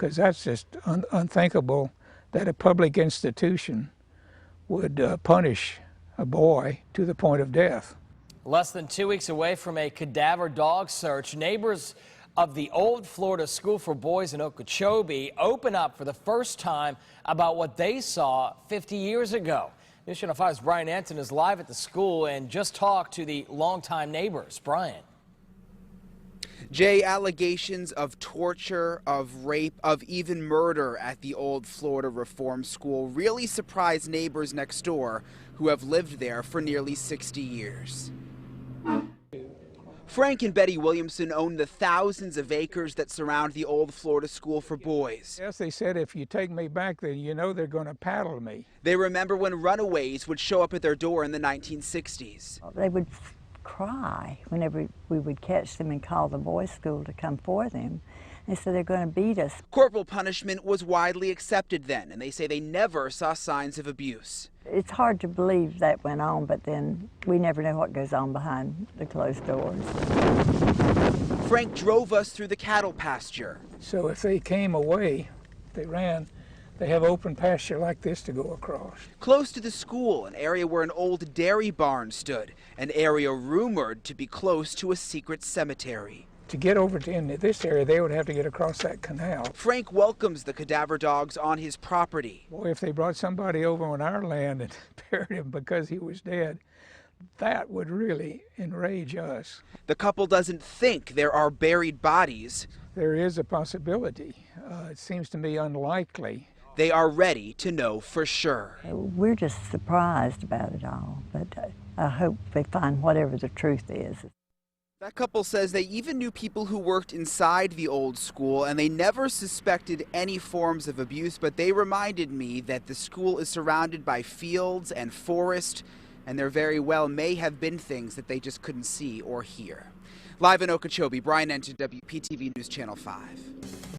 because that's just unthinkable that a public institution would punish a boy to the point of death. Less than 2 weeks away from a cadaver dog search, neighbors of the old Florida School for Boys in Okeechobee open up for the first time about what they saw 50 years ago. News Channel 5's Brian Anton is live at the school and just talked to the longtime neighbors. Brian. Jay, allegations of torture, of rape, of even murder at the old Florida Reform School really surprised neighbors next door who have lived there for nearly 60 years. Frank and Betty Williamson own the thousands of acres that surround the old Florida School for Boys. Yes, they said if you take me back, then you know they're going to paddle me. They remember when runaways would show up at their door in the 1960s. They would cry whenever we would catch them and call the boys' school to come for them. They said they're going to beat us. Corporal punishment was widely accepted then, and they say they never saw signs of abuse. It's hard to believe that went on, but then we never know what goes on behind the closed doors. Frank drove us through the cattle pasture. So if they came away, they ran, they have open pasture like this to go across. Close to the school, an area where an old dairy barn stood, an area rumored to be close to a secret cemetery. To get over to in this area, they would have to get across that canal. Frank welcomes the cadaver dogs on his property. Boy, if they brought somebody over on our land and buried him because he was dead, that would really enrage us. The couple doesn't think there are buried bodies. There is a possibility. It seems to me unlikely. They are ready to know for sure. We're just surprised about it all, but I hope they find whatever the truth is. That couple says they even knew people who worked inside the old school, and they never suspected any forms of abuse, but they reminded me that the school is surrounded by fields and forest, and there very well may have been things that they just couldn't see or hear. Live in Okeechobee, Brian Anton, WPTV News Channel 5.